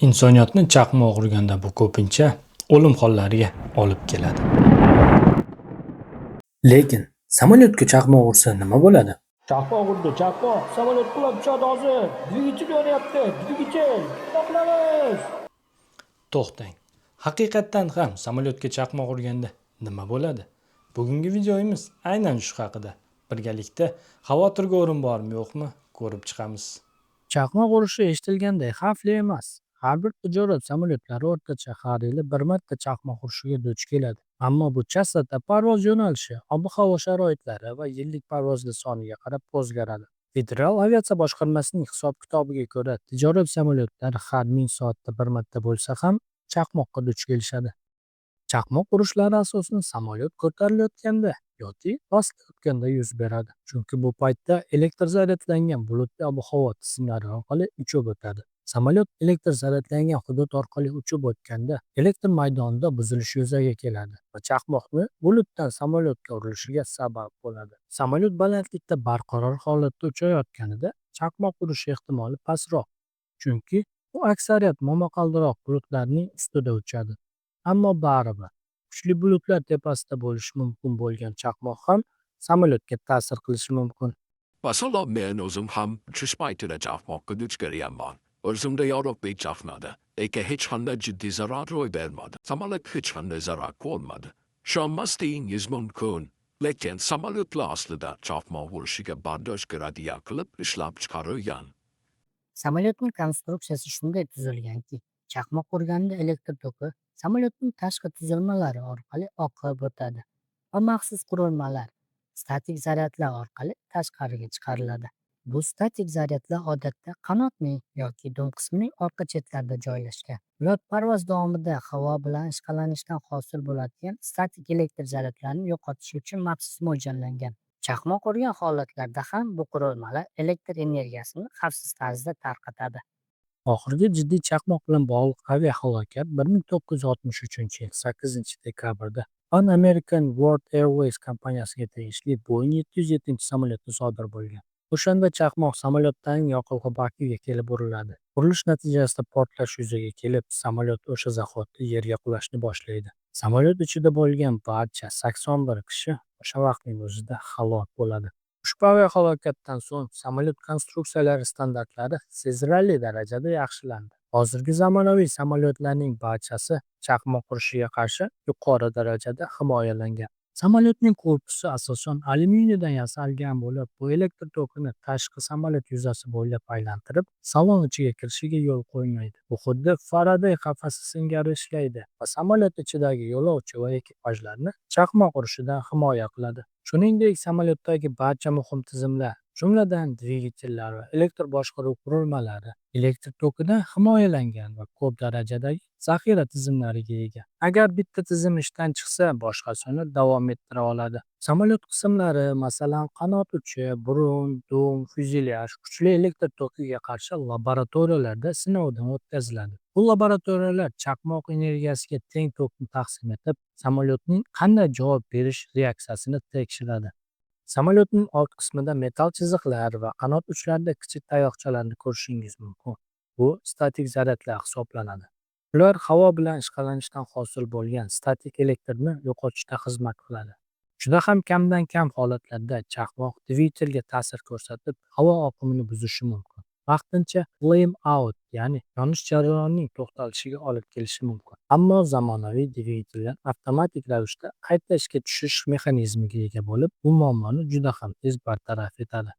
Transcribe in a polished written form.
Insoniyatni chaqmoq urganda bu ko'pincha o'lim hollariga olib keladi. Lekin samolyotga chaqmoq ursa nima bo'ladi? Chaqmoq urdi, chaqmoq. Samolyot qulab tushadi hozir. Dvigatel yonyapti, dvigatel. To'xtamiz. To'xtang. Haqiqatdan ham samolyotga chaqmoq urganda nima bo'ladi? Bugungi videomiz aynan shu haqida. Birgalikda xavotirga o'rin bormi, yo'qmi, ko'rib chiqamiz. Chaqmoq urishi eshitilganday xavfli emas. Har bir tijorat samolyotlari o'rtacha har yili bir marta chaqmoq urishiga duch keladi. Ammo bu chastota, parvoz yo'nalishi, ob-havo sharoitlari va yillik parvozlar soniga qarab o'zgaradi. Federal aviatsiya boshqarmasining hisob-kitobiga ko'ra, tijorat samolyotlari har 1000 soatda bir marta bo'lsa ham chaqmoqqa duch kelishadi. Chaqmoq urishlari asosan samolyot ko'tarilayotganda yoki pastlayotganda yuz beradi. Chunki bu paytda elektr zaryadlangan bulutli ob-havo tizimlari orqali uchib o'tadi. Samolyot elektr zaryadlangan hudud orqali uchib o'tganda elektr maydonida buzilish yuzaga keladi va chaqmoqni bulutdan samolyotga urilishiga sabab bo'ladi. Samolyot balandlikda barqaror holatda uchayotganida chaqmoq urishi ehtimoli pastroq, chunki u aksariyat momaqaldiroq bulutlarning ustida uchadi. Ammo baribir kuchli bulutlar tepasida bo'lishi mumkin bo'lgan chaqmoq ham samolyotga ta'sir qilishi mumkin. Masalan, men o'zim ham tush paytida chaqmoqqa duch kelganman. O'zimda yorug'lik chaqnadi. Lekin hech qanday jiddiy zarar ro'y bermadi. Samolyot hech qanday zarar ko'rmadi. Ishonmasligingiz mumkin. Lekin samolyotlar aslida chaqmoq urishiga bardosh beradigan qilib ishlab chiqarilgan. Samolyotning konstruksiyasi shunday tuzilganki, chaqmoq urganda elektr toki samolyotning tashqi tuzilmalari orqali oqib o'tadi va maxsus qurilmalar statik zaryadlar orqali tashqariga chiqariladi. Bu statik zaryadlar odatda qanotning yoki dum qismining orqa chetlarida joylashgan. Ular parvoz davomida havo bilan ishqalanishdan hosil bo'ladigan statik elektr zaryadlarni yo'qotish uchun maxsus mo'ljallangan. Chaqmoq urgan holatlarda ham bu qurilmalar elektr energiyasini xavfsiz tarzda tarqatadi. Oxirgi jiddiy chaqmoq bilan bog'liq aviahalokat 1963-yil 8-dekabrda Pan American World Airways kompaniyasiga tegishli Boeing 707 samolyotda sodir bo'lgan. O'shanda chaqmoq samolyotdan yoqilg'i bakiga kelib uriladi. Qurilish natijasida portlash yuzaga kelib, samolyot o'sha zahoti yerga qulashni boshlaydi. Samolyot ichida bo'lgan barcha 81 kishi o'sha vaqtning o'zida halok bo'ladi. Ushbu aviahalokatdan so'ng samolyot konstruksiyalari standartlari sezilarli darajada yaxshilandi. Hozirgi zamonaviy samolyotlarning barchasi chaqmoq urishiga qarshi yuqori darajada himoyalangan. Samolyotning korpusi asosan alyuminiydan yasalgan bo'lib, bu elektr tokini tashqi samolyot yuzasi bo'ylab aylantirib, salon ichiga kirishiga yo'l qo'ymaydi. Bu xuddi Faraday qafasi singari ishlaydi va samolyot ichidagi yo'lovchi va ekipajlarni chaqmoq urishidan himoya qiladi. Shuningdek, samolyotdagi barcha muhim tizimlar, jumladan dvigatellar va elektr boshqaruv qurilmalari elektr tokidan himoyalangan va ko'p darajadagi zaxira tizimlariga ega. Agar bitta tizim ishdan chiqsa, boshqasini davom ettira oladi. Samolyot qismlari, masalan, qanot uchi, burun, dum, fyuzelyaj kuchli elektr tokiga qarshi laboratoriyalarda sinovdan o'tkaziladi. Bu laboratoriyalar chaqmoq energiyasiga teng tokni taqsim etib, samolyotning qanday javob berish reaksiyasini tekshiradi. Samolyotning old qismida metall chiziqlar va qanot uchlarida kichik tayoqchalarni ko'rishingiz mumkin. Bu statik zaryadlar hisoblanadi. Ular havo bilan ishqalanishdan hosil bo'lgan statik elektrni yo'qotishda xizmat qiladi. Juda ham kamdan kam holatlarda chaqmoq dvigatelga ta'sir ko'rsatib, havo oqimini buzishi mumkin. Vaqtincha flame out, ya'ni yonish jarayonining to'xtalishiga olib kelishi mumkin. Ammo zamonaviy dvigatellar avtomatik ravishda qayta ishga tushish mexanizmiga ega bo'lib, bu muammoni juda ham tez bartaraf etadi.